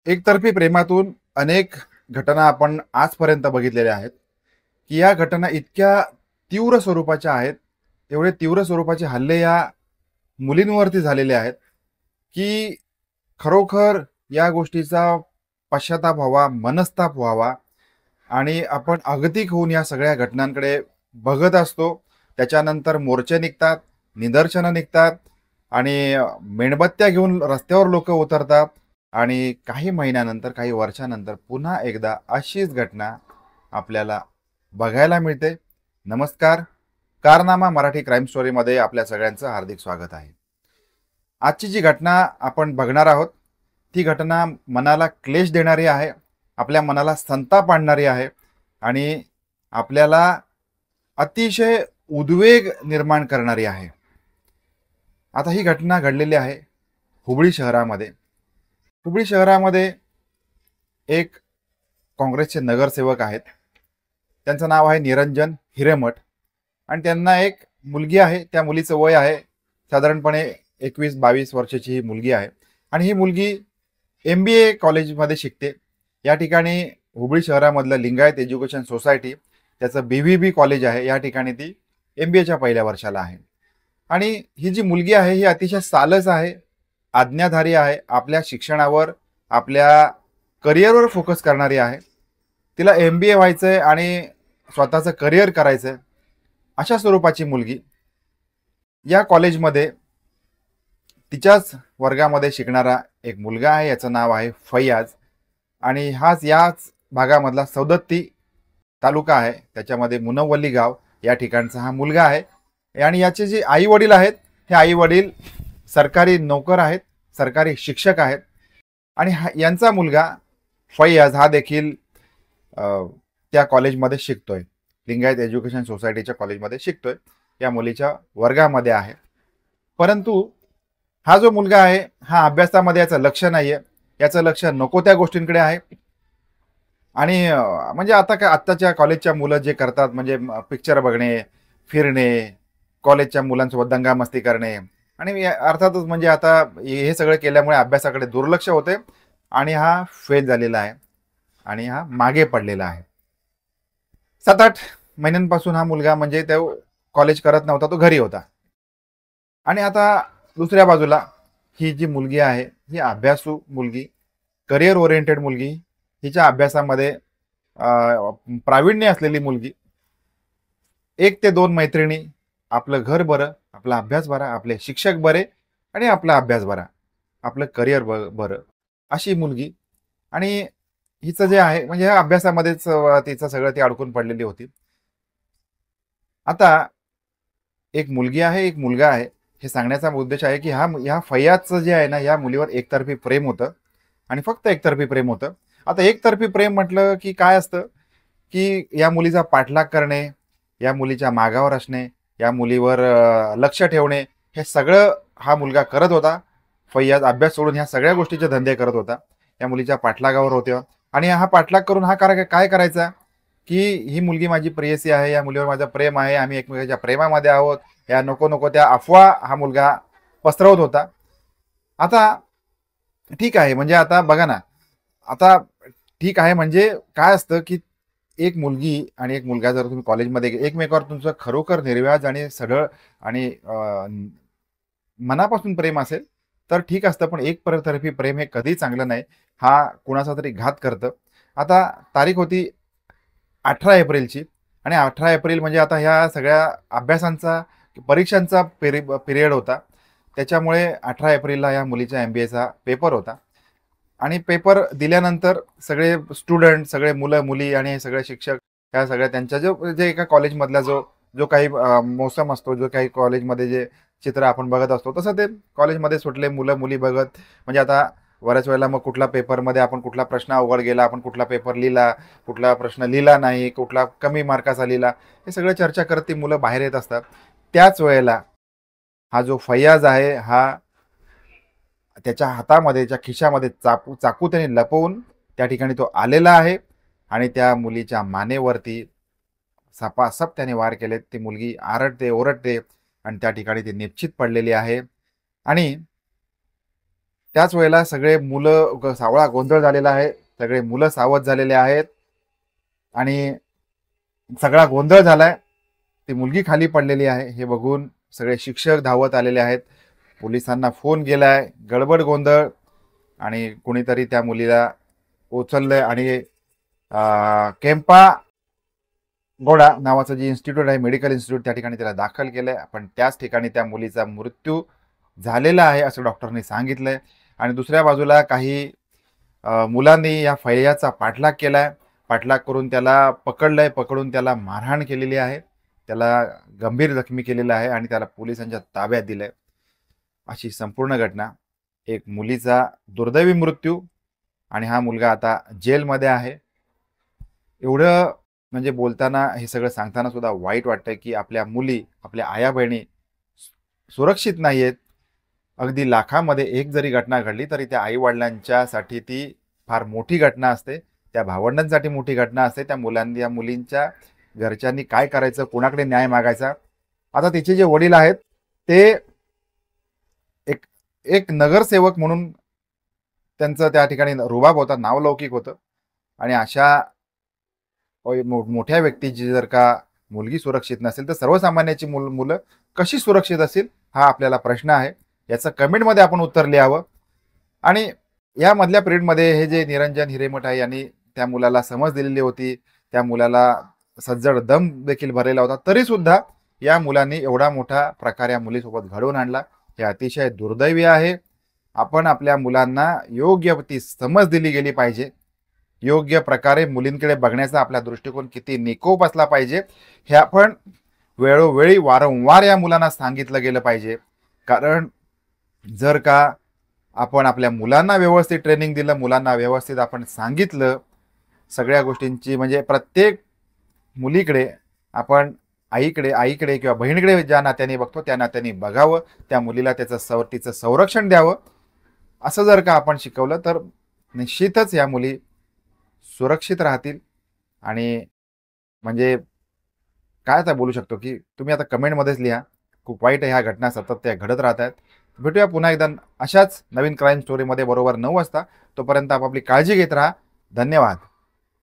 एकतर्फी प्रेमातून अनेक घटना आपण आजपर्यंत बघितलेल्या आहेत, की या घटना इतक्या तीव्र स्वरूपाच्या आहेत, एवढे तीव्र स्वरूपाचे हल्ले या मुलींवरती झालेले आहेत, की खरोखर या गोष्टीचा पश्चाताप व्हावा, मनस्ताप व्हावा आणि आपण अगतिक होऊन या सगळ्या घटनांकडे बघत असतो. त्याच्यानंतर मोर्चे निघतात, निदर्शनं निघतात आणि मेणबत्त्या घेऊन रस्त्यावर लोकं उतरतात आणि काही महिन्यानंतर, काही वर्षानंतर पुन्हा एकदा अशीच घटना आपल्याला बघायला मिळते. नमस्कार. कारनामा मराठी क्राईम स्टोरीमध्ये आपल्या सगळ्यांचं हार्दिक स्वागत आहे. आजची जी घटना आपण बघणार आहोत, ती घटना मनाला क्लेश देणारी आहे, आपल्या मनाला संताप आणणारी आहे आणि आपल्याला अतिशय उद्वेग निर्माण करणारी आहे. आता ही घटना घडलेली आहे हुबळी शहरामध्ये. हुबळी शहरामध्ये एक काँग्रेसचे नगरसेवक आहेत. त्यांचं नाव आहे निरंजन हिरेमठ आणि त्यांना एक मुलगी आहे. त्या मुलीचं वय आहे साधारणपणे 21-22 वर्षाची ही मुलगी आहे आणि ही मुलगी MBA कॉलेजमध्ये शिकते. या ठिकाणी हुबळी शहरामधलं लिंगायत एज्युकेशन सोसायटी, त्याचं BVB कॉलेज आहे, या ठिकाणी ती MBAच्या पहिल्या वर्षाला आहे. आणि ही जी मुलगी आहे ही अतिशय सालस आहे, आज्ञाधारी आहे, आपल्या शिक्षणावर, आपल्या करिअरवर फोकस करणारी आहे. तिला MBA व्हायचंय आणि स्वतःचं करिअर करायचंय, अशा स्वरूपाची मुलगी. या कॉलेजमध्ये तिच्याच वर्गामध्ये शिकणारा एक मुलगा आहे, याचं नाव आहे फैयाज आणि याच भागामधला सौदत्ती तालुका आहे, त्याच्यामध्ये मुनव्वली गाव या ठिकाणचा हा मुलगा आहे. आणि याचे जे आई वडील आहेत, हे आई वडील सरकारी नोकर आहेत, सरकारी शिक्षक आहेत आणि यांचा मुलगा फैयाज हा देखील त्या कॉलेजमध्ये शिकतोय, लिंगायत एज्युकेशन सोसायटीच्या कॉलेजमध्ये शिकतोय, या मुलीच्या वर्गामध्ये आहे. परंतु हा जो मुलगा आहे हा अभ्यासामध्ये याचं लक्ष नाहीये, याचं लक्ष नको त्या गोष्टींकडे आहे. आणि म्हणजे आत्ताच्या कॉलेजच्या मुलं जे करतात म्हणजे पिक्चर बघणे, फिरणे, कॉलेजच्या मुलांसोबत दंगामस्ती करणे आणि अर्थातच म्हणजे आता हे सगळं केल्यामुळे अभ्यासाकडे दुर्लक्ष होते आणि हा फेल झालेला आहे आणि हा मागे पडलेला आहे. 7-8 महिन्यांपासून हा मुलगा म्हणजे तो कॉलेज करत नव्हता, तो घरी होता. आणि आता दुसऱ्या बाजूला ही जी मुलगी आहे ही अभ्यासू मुलगी, करिअर ओरिएंटेड मुलगी, हिच्या अभ्यासामध्ये प्रावीण्य असलेली मुलगी. 1 ते 2 मैत्रिणी, आपलं घर बरं, आपला अभ्यास बरा, आपले शिक्षक बरे आणि आपला अभ्यास बरा, आपलं करिअर बरं, अशी मुलगी. आणि हिचं जे आहे म्हणजे ह्या अभ्यासामध्येच तिचं सगळं ती अडकून पडलेली होती. आता एक मुलगी आहे, एक मुलगा आहे, हे सांगण्याचा उद्देश आहे की ह्या फैयाजचं जे आहे ना, या मुलीवर एकतर्फी प्रेम होतं आणि फक्त एकतर्फी प्रेम होतं. आता एकतर्फी प्रेम म्हटलं की काय असतं, की या मुलीचा पाठलाग करणे, या मुलीच्या मागावर असणे, या मुलीवर लक्ष ठेवणे, हे सगळं हा मुलगा करत होता. फैयाज अभ्यास सोडून ह्या सगळ्या गोष्टीचे धंदे करत होता, या मुलीच्या पाठलागावर होते. आणि हा पाठलाग करून हा काय करायचा की ही मुलगी माझी प्रेयसी आहे, या मुलीवर माझं प्रेम आहे, आम्ही एकमेकांच्या प्रेमामध्ये आहोत, या नको नको त्या अफवा हा मुलगा पसरवत होता. आता ठीक आहे, म्हणजे आता बघा ना, आता ठीक आहे म्हणजे काय असतं की एक मुलगी आणि एक मुलगा जर तुम्ही कॉलेजमध्ये एकमेकावर तुमचं खरोखर निर्व्याज आणि सरळ आणि मनापासून प्रेम असेल तर ठीक असतं, पण एक परतर्फी प्रेम हे कधी चांगलं नाही, हा कुणाचा तरी घात करतं. आता तारीख होती 18 एप्रिलची आणि 18 एप्रिल म्हणजे आता ह्या सगळ्या अभ्यासांचा, परीक्षांचा पिरियड होता. त्याच्यामुळे 18 एप्रिलला या मुलीच्या MBAचा पेपर होता आणि पेपर दिल्यानंतर सगळे स्टुडंट, सगळे मुलं मुली आणि हे सगळे शिक्षक, ह्या सगळ्या त्यांच्या जे एका कॉलेजमधला जो जो काही मोसम असतो, जो काही कॉलेजमध्ये जे चित्र आपण बघत असतो, तसं ते कॉलेजमध्ये सुटले मुलं मुली बघत. म्हणजे आता बऱ्याच वेळेला मग कुठला पेपरमध्ये आपण कुठला प्रश्न अवघड गेला, आपण कुठला पेपर लिहिला, कुठला प्रश्न लिहिला नाही, कुठला कमी मार्काचा लिहिला, हे सगळं चर्चा करत ती मुलं बाहेर येत असतात. त्याच वेळेला हा जो फैयाज आहे हा त्याच्या हातामध्ये, त्याच्या खिशामध्ये चाकू त्याने लपवून त्या ठिकाणी तो आलेला आहे आणि त्या मुलीच्या मानेवरती सपासप त्याने वार केलेत. ती मुलगी आरडते, ओरडते आणि त्या ठिकाणी ती निश्चित पडलेली आहे. आणि त्याच वेळेला सगळे मुलं सावळा गोंधळ झालेला आहे. सगळे मुलं सावध झालेले आहेत आणि सगळा गोंधळ झालाय. ती मुलगी खाली पडलेली आहे हे बघून सगळे शिक्षक धावत आलेले आहेत. पोलिसांना फोन गेलाय. गडबड गोंधळ आणि कोणीतरी त्या मुलीला उचललंय आणि केम्पा गोडा नावाचं जे इन्स्टिट्यूट आहे, मेडिकल इन्स्टिट्यूट, त्या ठिकाणी त्याला दाखल केलंय. पण त्याच ठिकाणी त्या मुलीचा मृत्यू झालेला आहे असं डॉक्टरनी सांगितलंय. आणि दुसऱ्या बाजूला काही मुलांनी या फैयाचा पाठलाग केलाय. पाठलाग करून त्याला पकडलंय. पकडून त्याला मारहाण केलेली आहे. त्याला गंभीर जखमी केलेला आहे आणि त्याला पोलिसांच्या ताब्यात दिलंय. अशी संपूर्ण घटना. एक मुलीचा दुर्दैवी मृत्यू आणि हा मुलगा आता जेलमध्ये आहे. एवढं म्हणजे बोलताना हे सगळं सांगताना सुद्धा वाईट वाटतंय की आपल्या मुली, आपल्या आया बहिणी सुरक्षित नाहीयेत. अगदी लाखामध्ये एक जरी घटना घडली तरी त्या आई वडिलांच्यासाठी ती फार मोठी घटना असते. त्या भावंडांसाठी मोठी घटना असते. त्या मुलांनी, मुलींच्या घरच्यांनी काय करायचं, कोणाकडे न्याय मागायचा. आता तिचे जे वडील आहेत ते एक एक नगरसेवक म्हणून त्यांचं त्या ठिकाणी रुबाब होता, नावलौकिक होतं. आणि अशा मोठ्या व्यक्तीची जर का मुलगी सुरक्षित नसेल तर सर्वसामान्याची मुलं कशी सुरक्षित असेल हा आपल्याला प्रश्न आहे. याचं कमेंटमध्ये आपण उत्तर लिहावं. आणि यामधल्या पिरियडमध्ये हे जे निरंजन हिरेमठ आहे यांनी त्या मुलाला समज दिलेली होती. त्या मुलाला सज्जड दम देखील भरलेला होता. तरी सुद्धा या मुलांनी एवढा मोठा प्रकार या मुलीसोबत घडवून आणला. हे अतिशय दुर्दैवी आहे. आपण आपल्या मुलांना योग्य ती समज दिली गेली पाहिजे. योग्य प्रकारे मुलींकडे बघण्याचा आपला दृष्टिकोन किती निकोप असला पाहिजे हे आपण वेळोवेळी वारंवार या मुलांना सांगितलं गेलं पाहिजे. कारण जर का आपण आपल्या मुलांना व्यवस्थित ट्रेनिंग दिलं, मुलांना व्यवस्थित आपण सांगितलं सगळ्या गोष्टींची, म्हणजे प्रत्येक मुलीकडे आपण आईकडे किंवा बहिणीकडे ज्या नात्याने बघतो त्या नात्याने बघावं. त्या मुलीला तिचं संरक्षण द्यावं. असं जर का आपण शिकवलं तर निश्चितच या मुली सुरक्षित राहतील. आणि म्हणजे काय आता बोलू शकतो की तुम्ही आता कमेंटमध्येच लिहा. खूप वाईट आहे, ह्या घटना सतत त्या घडत राहत आहेत. भेटूया पुन्हा एकदा अशाच नवीन क्राईम स्टोरीमध्ये बरोबर 9 वाजता. तोपर्यंत आपापली काळजी घेत राहा. धन्यवाद.